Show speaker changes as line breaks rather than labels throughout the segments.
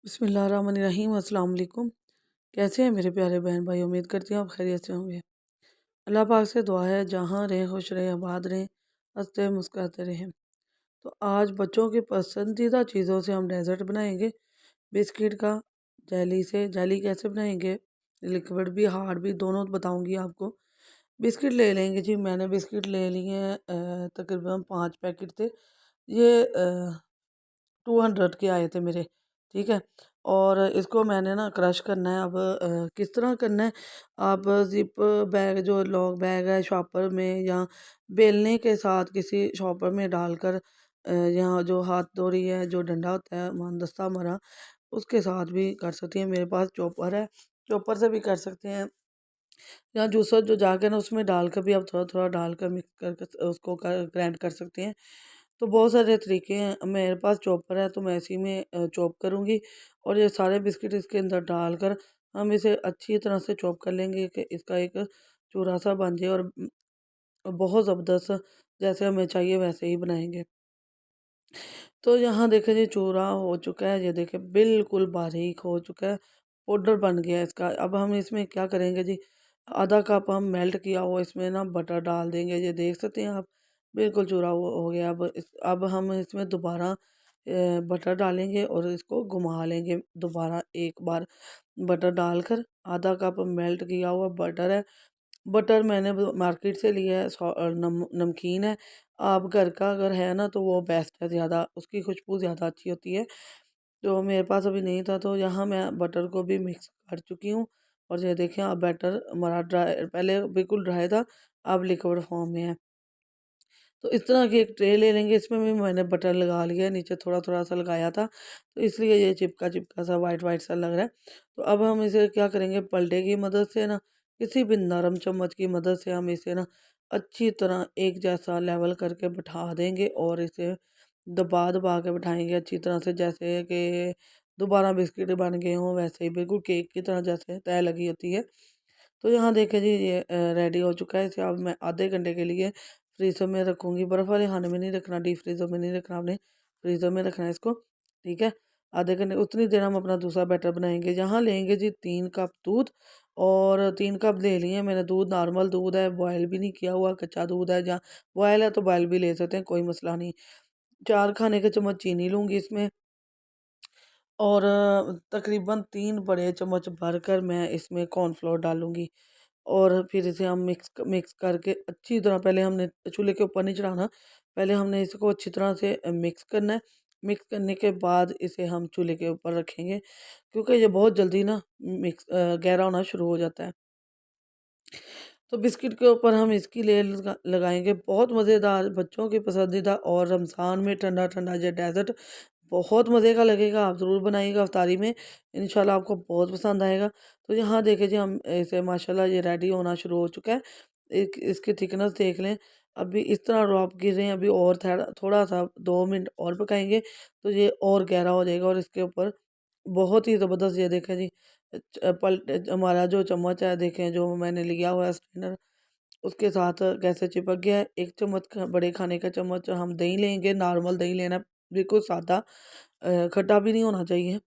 बिस्मिल्लाहिर्रहमानिर्रहीम अस्सलाम वालेकुम। कैसे हैं मेरे प्यारे बहन भाई? उम्मीद करती हूँ आप खैरियत से होंगे। अल्लाह पाक से दुआ है जहाँ रहें खुश रहें आबाद रहें, हंसते मुस्कुराते रहें। तो आज बच्चों की पसंदीदा चीज़ों से हम डेज़र्ट बनाएंगे बिस्किट का। जेली से जेली कैसे बनाएंगे, लिक्विड भी हार्ड भी दोनों बताऊंगी आपको। बिस्किट ले लेंगे जी, मैंने बिस्किट ले लिए हैं तकरीबन 5 पैकेट थे ये। 200 के आए थे मेरे, ठीक है। और इसको मैंने ना क्रश करना है। अब किस तरह करना है, आप ज़िप बैग जो लॉन्ग बैग है शॉपर में, या बेलने के साथ किसी शॉपर में डालकर यहाँ जो हाथ धोरी है जो डंडा होता है दस्ता हमारा, उसके साथ भी कर सकती हैं। मेरे पास चॉपर है, चॉपर से भी कर सकते हैं, या जूसर जो जाके है ना उसमें डालकर भी आप थोड़ा थोड़ा डालकर मिक्स करके उसको ग्राइंड कर सकते हैं। तो बहुत सारे तरीके हैं, मेरे पास चॉपर है तो मैं इसी में चॉप करूँगी। और ये सारे बिस्किट इसके अंदर डालकर हम इसे अच्छी तरह से चॉप कर लेंगे कि इसका एक चूरा सा बन जाए। और बहुत ज़बरदस्त जैसे हमें चाहिए वैसे ही बनाएंगे। तो यहाँ देखें जी चूरा हो चुका है, ये देखें बिल्कुल बारीक हो चुका है, पाउडर बन गया है इसका। अब हम इसमें क्या करेंगे जी, आधा कप हम मेल्ट किया हुआ इसमें ना बटर डाल देंगे। ये देख सकते हैं आप, बिल्कुल चूरा हो गया। अब हम इसमें दोबारा बटर डालेंगे और इसको घुमा लेंगे दोबारा एक बार। बटर डालकर आधा कप मेल्ट किया हुआ बटर है। बटर मैंने मार्केट से लिया है, नमकीन है। आप घर का अगर है ना तो वो बेस्ट है, ज़्यादा उसकी खुशबू ज़्यादा अच्छी होती है। तो मेरे पास अभी नहीं था तो यहाँ मैं बटर को भी मिक्स कर चुकी हूँ। और ये देखें अब बैटर हमारा ड्राई, पहले बिल्कुल ड्राई था, अब लिक्विड फॉर्म में है। तो इस तरह की एक ट्रे ले लेंगे, इसमें भी मैंने बटर लगा लिया है, नीचे थोड़ा थोड़ा सा लगाया था तो इसलिए ये चिपका चिपका सा वाइट वाइट सा लग रहा है। तो अब हम इसे क्या करेंगे, पलटे की मदद से ना, किसी भी नरम चम्मच की मदद से हम इसे ना अच्छी तरह एक जैसा लेवल करके बैठा देंगे। और इसे दबा दबा के बैठाएंगे अच्छी तरह से, जैसे कि दोबारा बिस्किट बन गए हों वैसे ही, बिल्कुल केक की तरह जैसे तय लगी होती है। तो यहाँ देखें जी ये रेडी हो चुका है। इसे अब मैं आधे घंटे के लिए फ्रीज़र में रखूँगी। बर्फ़ वाले खाने में नहीं रखना, डीप फ्रीज़र में नहीं रखना, आपने फ्रीज़र में रखना है इसको, ठीक है। आधे घंटे उतनी देर हम अपना दूसरा बैटर बनाएंगे। यहाँ लेंगे जी 3 कप दूध, और 3 कप ले लिए मैंने दूध। नॉर्मल दूध है, बॉयल भी नहीं किया हुआ, कच्चा दूध है। जहाँ बॉयल है तो बॉयल भी ले सकते हैं, कोई मसला नहीं। 4 खाने के चम्मच चीनी लूँगी इसमें, और तकरीबन 3 बड़े चम्मच भरकर मैं इसमें कॉर्नफ्लोर डालूँगी। और फिर इसे हम मिक्स मिक्स करके अच्छी तरह, पहले हमने चूल्हे के ऊपर नहीं चढ़ाना, पहले हमने इसको अच्छी तरह से मिक्स करना है। मिक्स करने के बाद इसे हम चूल्हे के ऊपर रखेंगे, क्योंकि ये बहुत जल्दी ना गहरा होना शुरू हो जाता है। तो बिस्किट के ऊपर हम इसकी लेयर लगाएंगे, बहुत मज़ेदार बच्चों की पसंदीदा। और रमज़ान में ठंडा ठंडा ये डेज़र्ट बहुत मज़े का लगेगा, आप ज़रूर बनाइएगा इफ्तारी में, इंशाल्लाह आपको बहुत पसंद आएगा। तो यहाँ देखिए जी हम इसे माशाल्लाह ये रेडी होना शुरू हो चुका है। एक इसकी थिकनेस देख लें, अभी इस तरह ड्रॉप गिर रहे हैं, अभी और थोड़ा सा 2 मिनट और पकाएंगे तो ये और गहरा हो जाएगा। और इसके ऊपर बहुत ही ज़बरदस्त, ये देखें जी हमारा जो चम्मच है देखें, जो मैंने लिया हुआ है स्ट्रेनर, उसके साथ कैसे चिपक गया है। 1 चम्मच बड़े खाने का चम्मच हम दही लेंगे, नॉर्मल दही लेना है, बिल्कुल सादा, खट्टा भी नहीं होना चाहिए।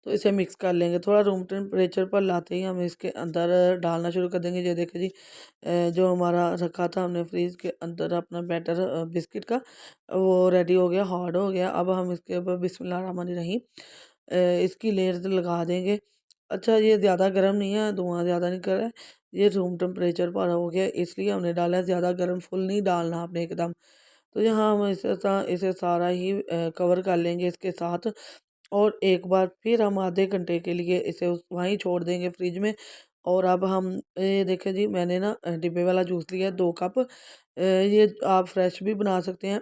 तो इसे मिक्स कर लेंगे, थोड़ा रूम टेम्परेचर पर लाते ही हम इसके अंदर डालना शुरू कर देंगे। ये देखिए जी जो हमारा रखा था हमने फ्रीज के अंदर अपना बैटर बिस्किट का, वो रेडी हो गया, हार्ड हो गया। अब हम इसके ऊपर बिस्मिल्लाह रहमान रहीम इसकी लेयर लगा देंगे। अच्छा ये ज़्यादा गर्म नहीं है, धुआं ज़्यादा नहीं कर रहा है, ये रूम टेम्परेचर पर हो गया, इसलिए हमने डाला है। ज़्यादा गर्म फुल नहीं डालना आपने एकदम। तो यहाँ हम इसे सारा ही कवर कर लेंगे इसके साथ। और एक बार फिर हम आधे घंटे के लिए इसे वहीं छोड़ देंगे फ्रिज में। और अब हम ये देखें जी मैंने ना डिब्बे वाला जूस लिया है 2 कप। ये आप फ्रेश भी बना सकते हैं,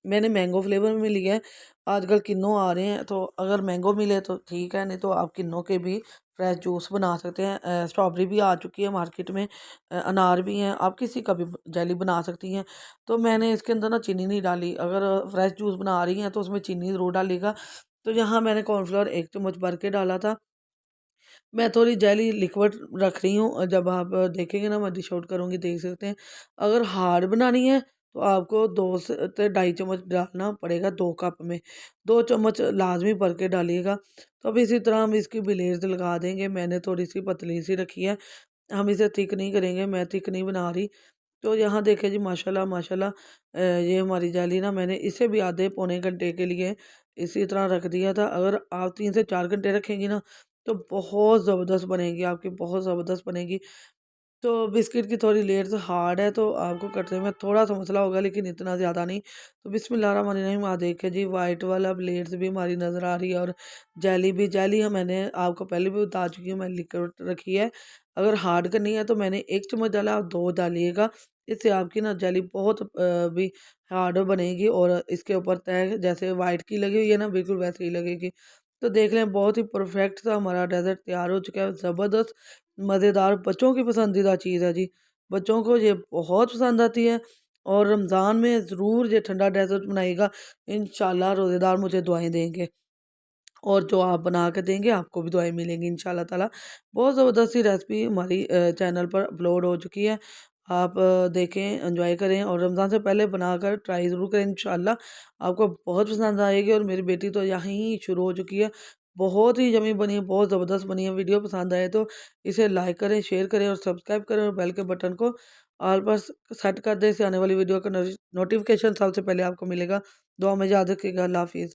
मैंने मैंगो फ्लेवर में लिया है। आजकल किन्नों आ रहे हैं, तो अगर मैंगो मिले तो ठीक है, नहीं तो आप किन्नों के भी फ्रेश जूस बना सकते हैं। स्ट्रॉबेरी भी आ चुकी है मार्केट में, अनार भी हैं, आप किसी का भी जेली बना सकती हैं। तो मैंने इसके अंदर ना चीनी नहीं डाली, अगर फ्रेश जूस बना रही हैं तो उसमें चीनी ज़रूर डालिएगा। तो यहाँ मैंने कॉर्नफ्लोर 1 चम्मच भर के डाला था। मैं थोड़ी जेली लिक्विड रख रही हूँ, जब आप देखेंगे ना मैं डिश आउट करूँगी देख सकते हैं। अगर हार्ड बनानी है तो आपको 2 से ढाई चम्मच डालना पड़ेगा 2 कप में। 2 चम्मच लाज़मी भर के डालिएगा। तो अब इसी तरह हम इसकी भी लेयर्स लगा देंगे। मैंने थोड़ी-सी पतली-सी रखी है, हम इसे थिक नहीं करेंगे, मैं थिक नहीं बना रही। तो यहाँ देखिए जी माशाल्लाह माशाल्लाह ये हमारी जेली ना मैंने इसे भी आधे पौने घंटे के लिए इसी तरह रख दिया था। अगर आप 3 से 4 घंटे रखेंगी ना तो बहुत ज़बरदस्त बनेगी आपकी, बहुत ज़बरदस्त बनेगी। तो बिस्किट की थोड़ी लेयर्स हार्ड है तो आपको कटने में थोड़ा-सा मसला होगा लेकिन इतना ज़्यादा नहीं। तो बिस्मिल्लाहिर्रहमानिर्रहीम देखिए जी वाइट वाला लेयर्स भी हमारी नज़र आ रही है और जेली भी। जेली मैंने आपको पहले भी बता चुकी हूँ, मैंने लिख कर रखी है। अगर हार्ड करनी है तो मैंने 1 चम्मच डाला, आप 2 डालिएगा। इससे आपकी ना जेली बहुत भी हार्ड बनेगी और इसके ऊपर तह जैसे व्हाइट की लगी हुई है ना बिल्कुल वैसे ही लगेगी। तो देख लें बहुत ही परफेक्ट सा हमारा डेज़र्ट तैयार हो चुका है, ज़बरदस्त मज़ेदार, बच्चों की पसंदीदा चीज़ है जी। बच्चों को ये बहुत पसंद आती है और रमज़ान में ज़रूर ये ठंडा डेज़र्ट बनाइएगा। इंशाल्लाह रोज़ेदार मुझे दुआएँ देंगे। और जो आप बना के देंगे आपको भी दुआएँ मिलेंगी इंशाल्लाह ताला। बहुत ज़बरदस्त सी रेसिपी हमारी चैनल पर अपलोड हो चुकी है। आप देखें, एन्जॉय करें और रमज़ान से पहले बनाकर ट्राई ज़रूर करें इंशाल्लाह, आपको बहुत पसंद आएगी। और मेरी बेटी तो यहीं शुरू हो चुकी है। बहुत ही यम्मी बनी है, बहुत ज़बरदस्त बनी है। वीडियो पसंद आए तो इसे लाइक करें, शेयर करें और सब्सक्राइब करें और बेल के बटन को ऑल पर सेट कर दें। इससे आने वाली वीडियो का नोटिफ़िकेशन सबसे पहले आपको मिलेगा। दुआ में याद रखिएगा। अल्लाह हाफ़िज़।